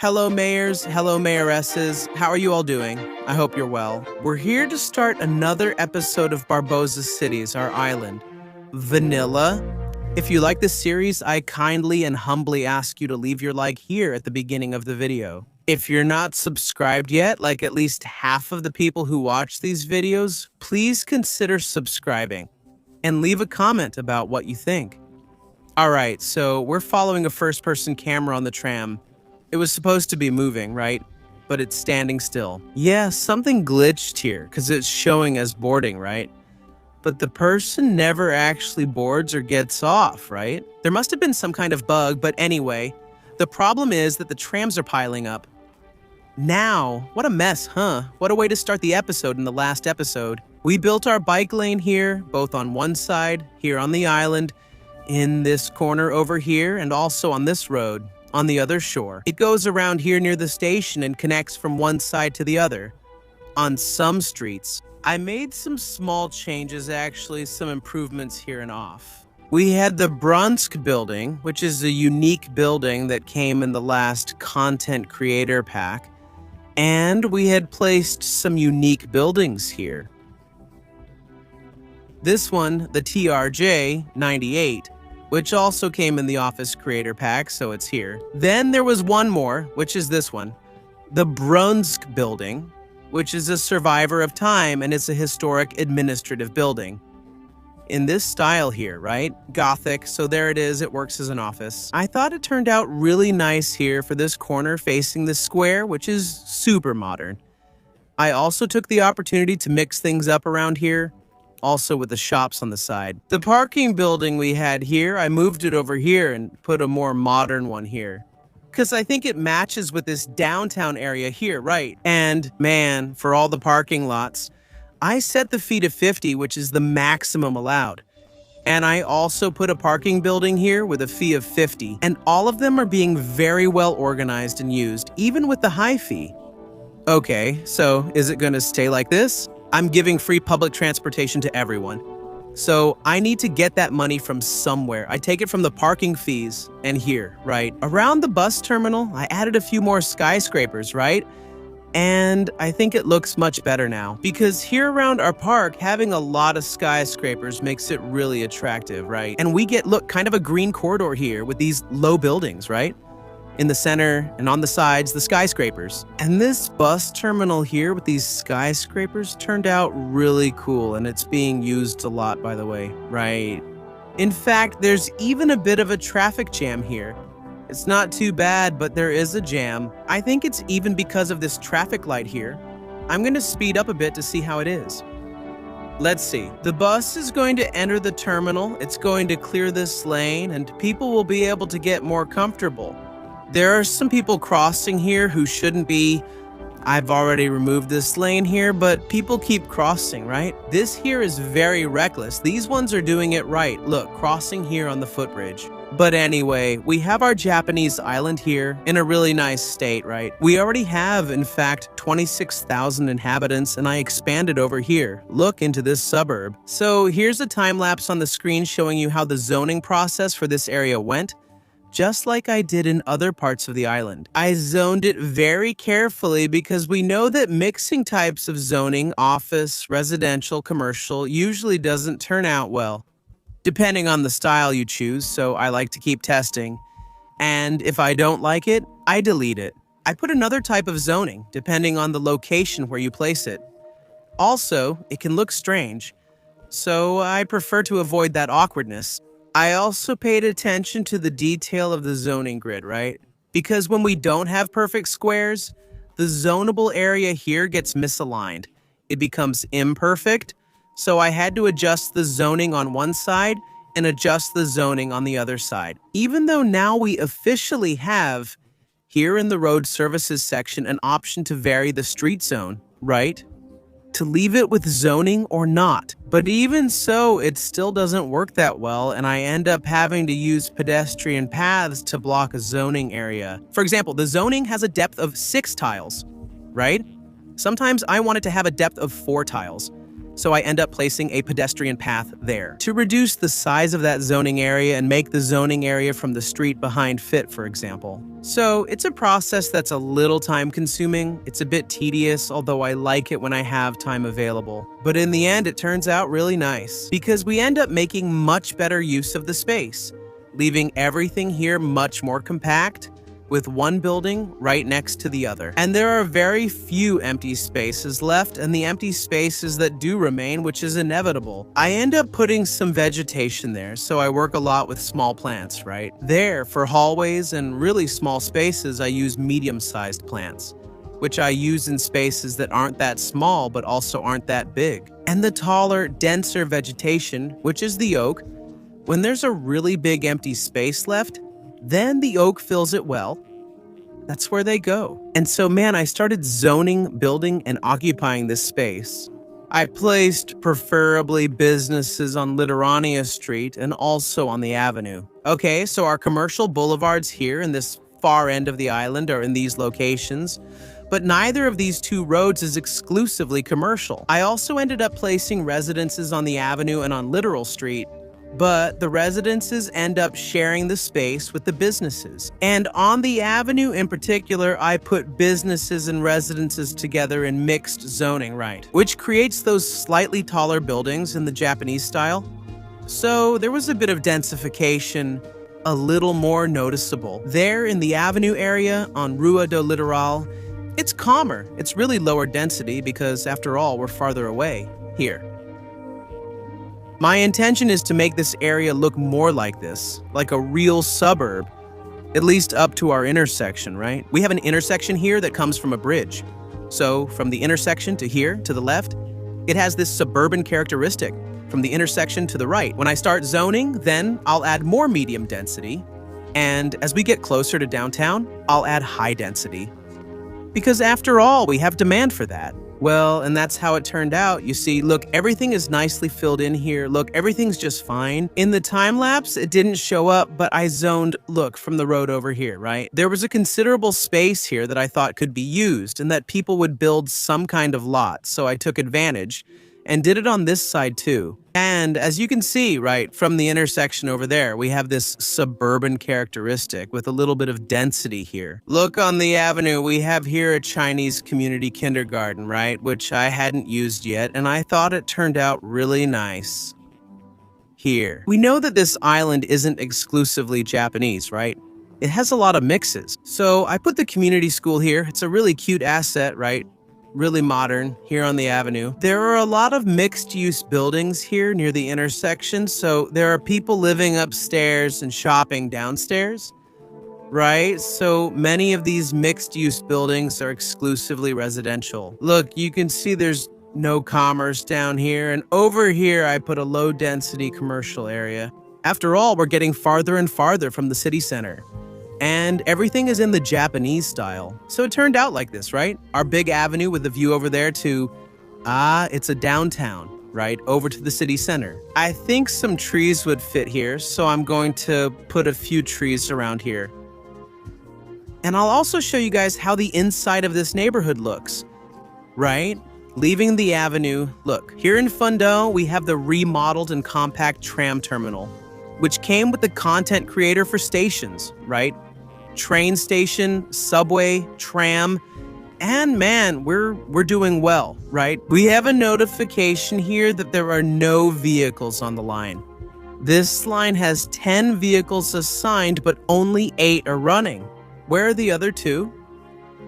Hello, mayors. Hello, mayoresses. How are you all doing? I hope you're well. We're here to start another episode of Barboza Cities, our island. Vanilla. If you like this series, I kindly and humbly ask you to leave your like here at the beginning of the video. If you're not subscribed yet, like at least half of the people who watch these videos, please consider subscribing and leave a comment about what you think. All right, so we're following a first-person camera on the tram. It was supposed to be moving, right? But it's standing still. Yeah, something glitched here because it's showing as boarding, right? But the person never actually boards or gets off, right? There must have been some kind of bug, but anyway, the problem is that the trams are piling up. Now, what a mess, huh? What a way to start the episode in the last episode. We built our bike lane here, both on one side, here on the island, in this corner over here, and also on this road, on the other shore. It goes around here near the station and connects from one side to the other. On some streets, I made some small changes actually, some improvements here and off. We had the Brunsk building, which is a unique building that came in the last content creator pack, and we had placed some unique buildings here. This one, the TRJ 98, which also came in the Office Creator Pack, so it's here. Then there was one more, which is this one, the Brunsk building, which is a survivor of time and it's a historic administrative building. In this style here, right? Gothic, so there it is, it works as an office. I thought it turned out really nice here for this corner facing the square, which is super modern. I also took the opportunity to mix things up around here, also with the shops on the side. The parking building we had here, I moved it over here and put a more modern one here, because I think it matches with this downtown area here, right? And man, for all the parking lots, I set the fee to 50, which is the maximum allowed. And I also put a parking building here with a fee of 50, and all of them are being very well organized and used, even with the high fee. Okay, so is it gonna stay like this? I'm giving free public transportation to everyone. So I need to get that money from somewhere. I take it from the parking fees and here, right? Around the bus terminal, I added a few more skyscrapers, right? And I think it looks much better now because here around our park, having a lot of skyscrapers makes it really attractive, right? And we get, look, kind of a green corridor here with these low buildings, right? In the center and on the sides, the skyscrapers. And this bus terminal here with these skyscrapers turned out really cool, and it's being used a lot, by the way, right? In fact, there's even a bit of a traffic jam here. It's not too bad, but there is a jam. I think it's even because of this traffic light here. I'm gonna speed up a bit to see how it is. Let's see. The bus is going to enter the terminal. It's going to clear this lane, and people will be able to get more comfortable. There are some people crossing here who shouldn't be. I've already removed this lane here, but people keep crossing, right? This here is very reckless. These ones are doing it right. Look, crossing here on the footbridge. But anyway, we have our Japanese island here in a really nice state, right? We already have, in fact, 26,000 inhabitants, and I expanded over here. Look into this suburb. So here's a time lapse on the screen showing you how the zoning process for this area went. Just like I did in other parts of the island. I zoned it very carefully because we know that mixing types of zoning, office, residential, commercial, usually doesn't turn out well, depending on the style you choose, so I like to keep testing. And if I don't like it, I delete it. I put another type of zoning, depending on the location where you place it. Also, it can look strange, so I prefer to avoid that awkwardness. I also paid attention to the detail of the zoning grid, right? Because when we don't have perfect squares, the zonable area here gets misaligned. It becomes imperfect, so I had to adjust the zoning on one side and adjust the zoning on the other side. Even though now we officially have, here in the road services section, an option to vary the street zone, right? To leave it with zoning or not. But even so, it still doesn't work that well, and I end up having to use pedestrian paths to block a zoning area. For example, the zoning has a depth of 6 tiles, right? Sometimes I want it to have a depth of 4 tiles. so I end up placing a pedestrian path there to reduce the size of that zoning area and make the zoning area from the street behind fit, for example. So it's a process that's a little time-consuming. It's a bit tedious, although I like it when I have time available. But in the end, it turns out really nice because we end up making much better use of the space, leaving everything here much more compact, with one building right next to the other. And there are very few empty spaces left, and the empty spaces that do remain, which is inevitable, I end up putting some vegetation there, so I work a lot with small plants, right? There, for hallways and really small spaces, I use medium-sized plants, which I use in spaces that aren't that small but also aren't that big. And the taller, denser vegetation, which is the oak, when there's a really big empty space left, then the oak fills it well. That's where they go. And so, man, I started zoning, building, and occupying this space. I placed preferably businesses on Literania Street and also on the avenue. Okay, so our commercial boulevards here in this far end of the island are in these locations, but neither of these two roads is exclusively commercial. I also ended up placing residences on the avenue and on Literal Street, but the residences end up sharing the space with the businesses. And on the avenue in particular, I put businesses and residences together in mixed zoning, right? Which creates those slightly taller buildings in the Japanese style. So there was a bit of densification, a little more noticeable. There in the avenue area on Rua do Litoral, it's calmer. It's really lower density because after all, we're farther away here. My intention is to make this area look more like this, like a real suburb, at least up to our intersection, right? We have an intersection here that comes from a bridge. So from the intersection to here, to the left, it has this suburban characteristic. From the intersection to the right. When I start zoning, then I'll add more medium density. And as we get closer to downtown, I'll add high density. Because after all, we have demand for that. Well, and that's how it turned out. You see, look, everything is nicely filled in here. Look, everything's just fine. In the time lapse, it didn't show up, but I zoned, look, from the road over here, right? There was a considerable space here that I thought could be used and that people would build some kind of lot. So I took advantage and did it on this side too. And as you can see, right, from the intersection over there, we have this suburban characteristic with a little bit of density here. Look on the avenue, we have here a Chinese community kindergarten, right, which I hadn't used yet, and I thought it turned out really nice. Here. We know that this island isn't exclusively Japanese, right? It has a lot of mixes. So I put the community school here. It's a really cute asset, right? Really modern here on the avenue. There are a lot of mixed-use buildings here near the intersection, so there are people living upstairs and shopping downstairs, right? So many of these mixed-use buildings are exclusively residential. Look, you can see there's no commerce down here, and over here I put a low-density commercial area. After all, we're getting farther and farther from the city center. And everything is in the Japanese style. So it turned out like this, right? Our big avenue with the view over there to, it's a downtown, right? Over to the city center. I think some trees would fit here, so I'm going to put a few trees around here. And I'll also show you guys how the inside of this neighborhood looks, right? Leaving the avenue, look, here in Fundo, we have the remodeled and compact tram terminal, which came with the content creator for stations, right? Train station, subway, tram, and man, we're doing well, right? We have a notification here that there are no vehicles on the line. This line has 10 vehicles assigned, but only 8 are running. Where are the other 2?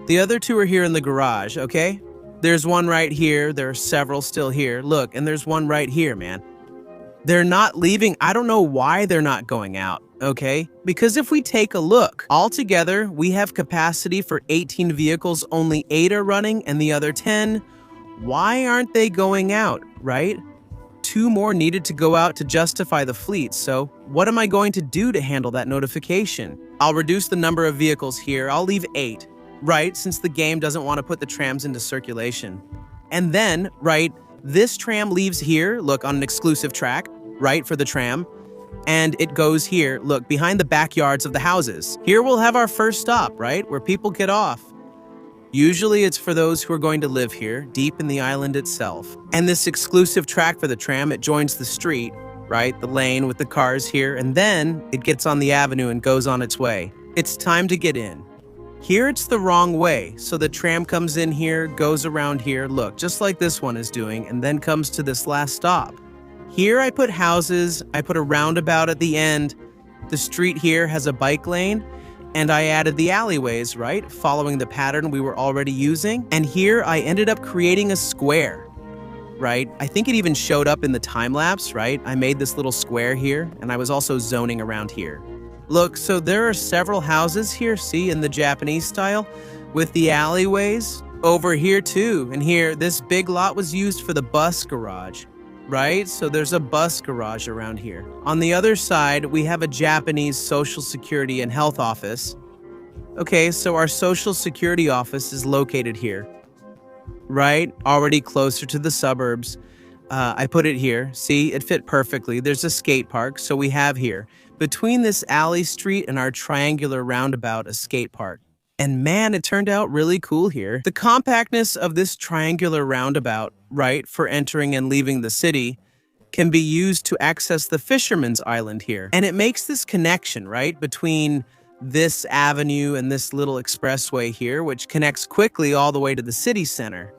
The other 2 are here in the garage, okay? There's one right here, there are several still here. Look, and there's one right here, man. They're not leaving. I don't know why they're not going out, okay? Because if we take a look, altogether, we have capacity for 18 vehicles, only 8 are running, and the other 10, why aren't they going out, right? 2 more needed to go out to justify the fleet, so what am I going to do to handle that notification? I'll reduce the number of vehicles here. I'll leave 8, right? Since the game doesn't want to put the trams into circulation. And then, right, this tram leaves here, look, on an exclusive track, right, for the tram, and it goes here, look, behind the backyards of the houses. Here we'll have our first stop, right, where people get off. Usually it's for those who are going to live here, deep in the island itself. And this exclusive track for the tram, it joins the street, right? The lane with the cars here, and then it gets on the avenue and goes on its way. It's time to get in. Here it's the wrong way, so the tram comes in here, goes around here, look, just like this one is doing, and then comes to this last stop. Here I put houses, I put a roundabout at the end. The street here has a bike lane, and I added the alleyways, right? Following the pattern we were already using. And here I ended up creating a square, right? I think it even showed up in the time lapse, right? I made this little square here, and I was also zoning around here. Look, so there are several houses here, see, in the Japanese style, with the alleyways over here too. And here, this big lot was used for the bus garage, right? So there's a bus garage around here. On the other side, we have a Japanese Social Security and Health office. Okay, so our Social Security office is located here, right? Already closer to the suburbs. I put it here. See, it fit perfectly. There's a skate park, so we have here, between this alley street and our triangular roundabout, a skate park. And man, it turned out really cool here. The compactness of this triangular roundabout, right, for entering and leaving the city, can be used to access the Fisherman's Island here. And it makes this connection, right, between this avenue and this little expressway here, which connects quickly all the way to the city center,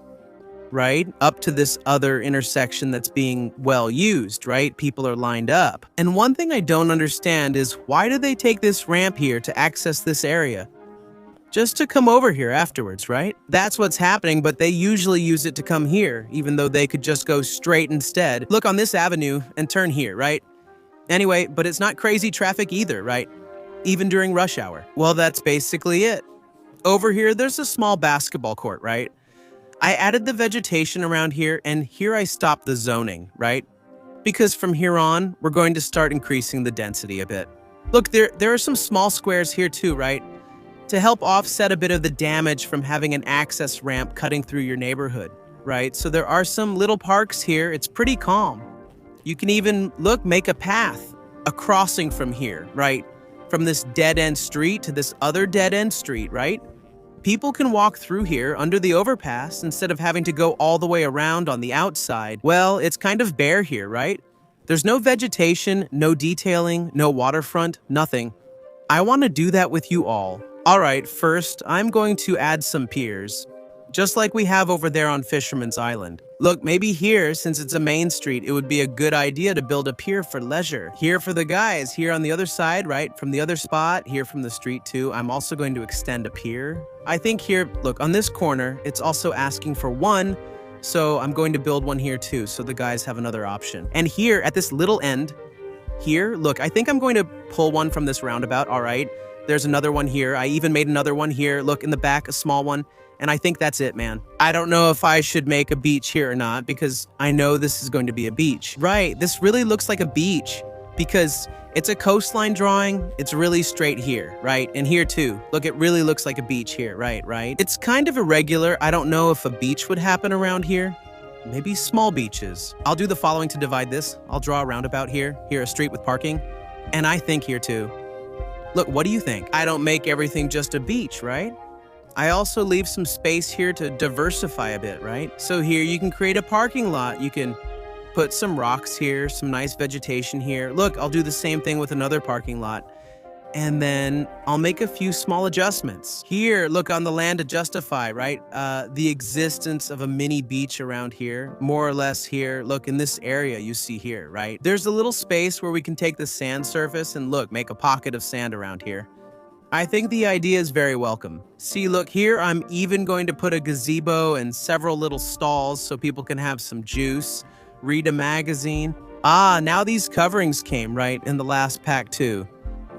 right? Up to this other intersection that's being well used, right? People are lined up. And one thing I don't understand is why do they take this ramp here to access this area? Just to come over here afterwards, right? That's what's happening, but they usually use it to come here, even though they could just go straight instead. Look on this avenue and turn here, right? Anyway, but it's not crazy traffic either, right? Even during rush hour. Well, that's basically it. Over here, there's a small basketball court, right? I added the vegetation around here, and here I stopped the zoning, right? Because from here on, we're going to start increasing the density a bit. Look, there are some small squares here too, right? To help offset a bit of the damage from having an access ramp cutting through your neighborhood, right? So there are some little parks here. It's pretty calm. You can even, look, make a path, a crossing from here, right? From this dead-end street to this other dead-end street, right? People can walk through here under the overpass instead of having to go all the way around on the outside. Well, it's kind of bare here, right? There's no vegetation, no detailing, no waterfront, nothing. I want to do that with you all. All right, first, I'm going to add some piers, just like we have over there on Fisherman's Island. Look, maybe here, since it's a main street, it would be a good idea to build a pier for leisure. Here for the guys, here on the other side, right? From the other spot, here from the street too. I'm also going to extend a pier. I think here, look, on this corner, it's also asking for one, so I'm going to build one here too, so the guys have another option. And here, at this little end, here, look, I think I'm going to pull one from this roundabout, all right? There's another one here. I even made another one here. Look, in the back, a small one. And I think that's it, man. I don't know if I should make a beach here or not because I know this is going to be a beach. Right, this really looks like a beach because it's a coastline drawing. It's really straight here, right? And here too. Look, it really looks like a beach here, right? It's kind of irregular. I don't know if a beach would happen around here. Maybe small beaches. I'll do the following to divide this. I'll draw a roundabout here a street with parking. And I think here too. Look, what do you think? I don't make everything just a beach, right? I also leave some space here to diversify a bit, right? So here you can create a parking lot. You can put some rocks here, some nice vegetation here. Look, I'll do the same thing with another parking lot. And then I'll make a few small adjustments. Here, look, on the land to justify, right? The existence of a mini beach around here, more or less here. Look, in this area you see here, right? There's a little space where we can take the sand surface and look, make a pocket of sand around here. I think the idea is very welcome. See, look, here I'm even going to put a gazebo and several little stalls so people can have some juice, read a magazine. Now these coverings came, right, in the last pack too.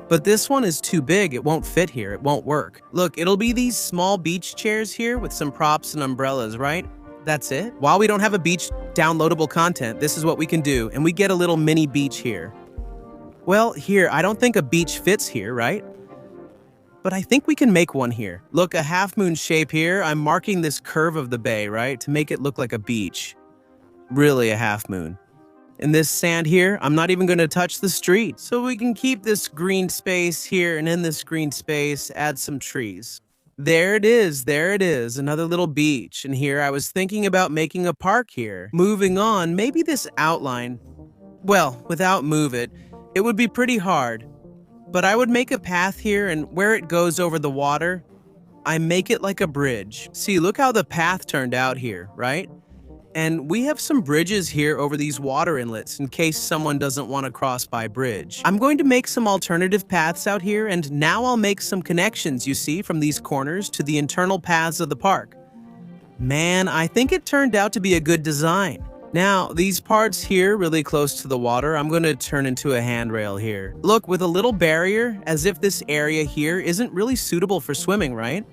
But this one is too big, it won't fit here, it won't work. Look, it'll be these small beach chairs here with some props and umbrellas, right? That's it. While we don't have a beach downloadable content, this is what we can do, and we get a little mini beach here. Well, here, I don't think a beach fits here, right? But I think we can make one here. Look, a half-moon shape here. I'm marking this curve of the bay, right, to make it look like a beach. Really a half-moon. In this sand here, I'm not even going to touch the street. So we can keep this green space here, and in this green space, add some trees. There it is, another little beach. And here I was thinking about making a park here. Moving on, maybe this outline, well, without move it would be pretty hard. But I would make a path here, and where it goes over the water, I make it like a bridge. See, look how the path turned out here, right? And we have some bridges here over these water inlets in case someone doesn't want to cross by bridge. I'm going to make some alternative paths out here, and now I'll make some connections, you see, from these corners to the internal paths of the park. Man, I think it turned out to be a good design. Now, these parts here really close to the water, I'm going to turn into a handrail here. Look, with a little barrier, as if this area here isn't really suitable for swimming, right?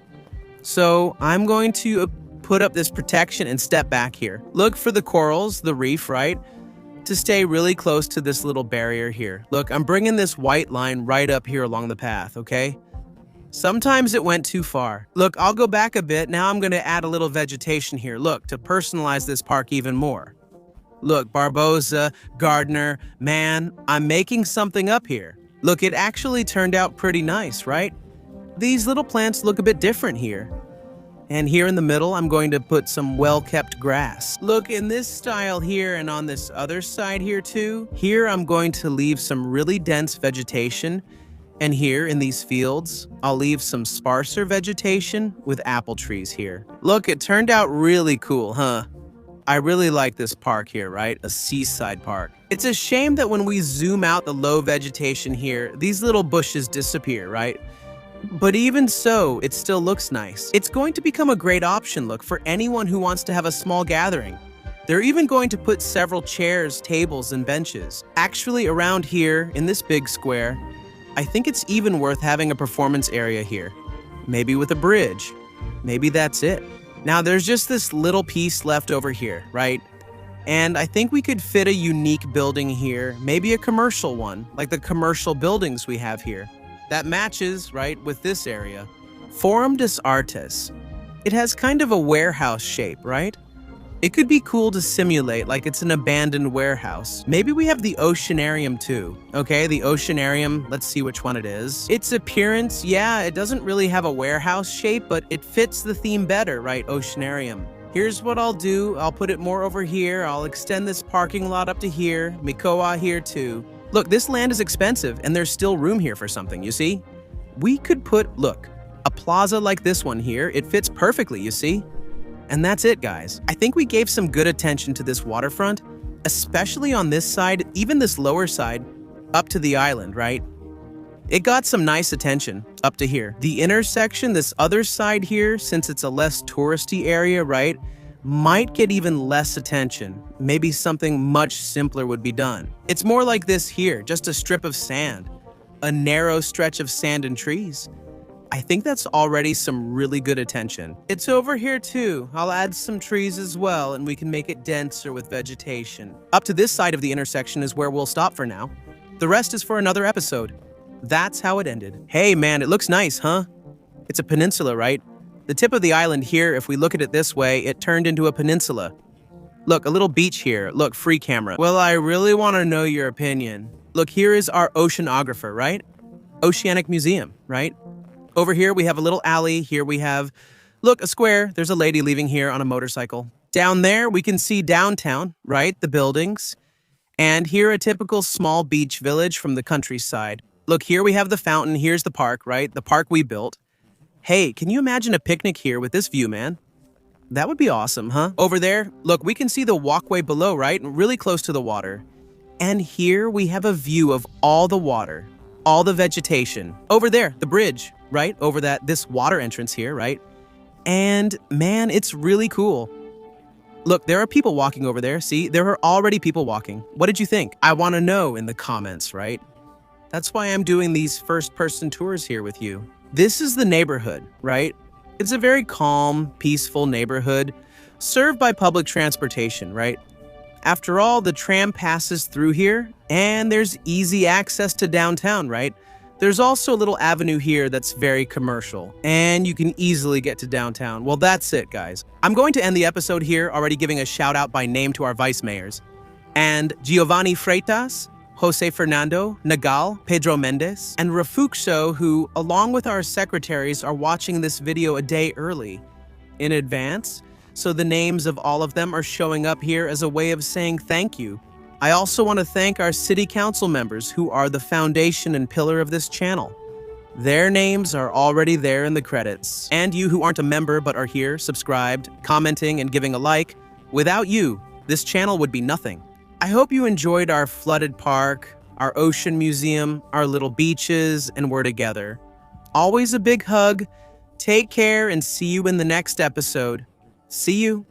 So I'm going to put up this protection and step back here. Look for the corals, the reef, right? To stay really close to this little barrier here. Look, I'm bringing this white line right up here along the path, okay? Sometimes it went too far. Look, I'll go back a bit. Now I'm going to add a little vegetation here. Look, to personalize this park even more. Look, Barbosa, Gardner, man, I'm making something up here. Look, it actually turned out pretty nice, right? These little plants look a bit different here. And here in the middle, I'm going to put some well-kept grass. Look, in this style here and on this other side here too, here I'm going to leave some really dense vegetation. And here in these fields, I'll leave some sparser vegetation with apple trees here. Look, it turned out really cool, huh? I really like this park here, right? A seaside park. It's a shame that when we zoom out the low vegetation here, these little bushes disappear, right? But even so, it still looks nice. It's going to become a great option, look, for anyone who wants to have a small gathering. They're even going to put several chairs, tables, and benches. Actually, around here, in this big square, I think it's even worth having a performance area here. Maybe with a bridge. Maybe that's it. Now, there's just this little piece left over here, right? And I think we could fit a unique building here, maybe a commercial one, like the commercial buildings we have here. That matches, right, with this area. Forum des Artes. It has kind of a warehouse shape, right? It could be cool to simulate like it's an abandoned warehouse. Maybe we have the Oceanarium too. Okay, the Oceanarium, let's see which one it is. Its appearance, yeah, it doesn't really have a warehouse shape, but it fits the theme better, right, Oceanarium. Here's what I'll do. I'll put it more over here. I'll extend this parking lot up to here. Mikoa here too. Look, this land is expensive, and there's still room here for something, you see? We could put, look, a plaza like this one here. It fits perfectly, you see? And that's it, guys. I think we gave some good attention to this waterfront, especially on this side, even this lower side, up to the island, right? It got some nice attention up to here. The intersection, this other side here, since it's a less touristy area, right, might get even less attention. Maybe something much simpler would be done. It's more like this here, just a strip of sand, a narrow stretch of sand and trees. I think that's already some really good attention. It's over here too. I'll add some trees as well, and we can make it denser with vegetation. Up to this side of the intersection is where we'll stop for now. The rest is for another episode. That's how it ended. Hey man, it looks nice, huh? It's a peninsula, right? The tip of the island here, if we look at it this way, it turned into a peninsula. Look, a little beach here. Look, free camera. Well, I really want to know your opinion. Look, here is our oceanographer, right? Oceanic Museum, right? Over here, we have a little alley. Here we have, look, a square. There's a lady leaving here on a motorcycle. Down there, we can see downtown, right? The buildings. And here, a typical small beach village from the countryside. Look, here we have the fountain. Here's the park, right? The park we built. Hey, can you imagine a picnic here with this view, man? That would be awesome, huh? Over there, look, we can see the walkway below, right? Really close to the water. And here we have a view of all the water, all the vegetation. Over there, the bridge, right? Over this water entrance here, right? And man, it's really cool. Look, there are people walking over there. See, there are already people walking. What did you think? I want to know in the comments, right? That's why I'm doing these first-person tours here with you. This is the neighborhood, right? It's a very calm, peaceful neighborhood served by public transportation, right? After all, the tram passes through here, and there's easy access to downtown, right? There's also a little avenue here that's very commercial, and you can easily get to downtown. Well, that's it, guys. I'm going to end the episode here, already giving a shout out by name to our vice mayors. And Giovanni Freitas, Jose Fernando, Nagal, Pedro Mendez, and Rafuxo, who, along with our secretaries, are watching this video a day early, in advance, so the names of all of them are showing up here as a way of saying thank you. I also want to thank our city council members, who are the foundation and pillar of this channel. Their names are already there in the credits. And you who aren't a member but are here, subscribed, commenting, and giving a like, without you, this channel would be nothing. I hope you enjoyed our flooded park, our ocean museum, our little beaches, and we're together. Always a big hug. Take care and see you in the next episode. See you.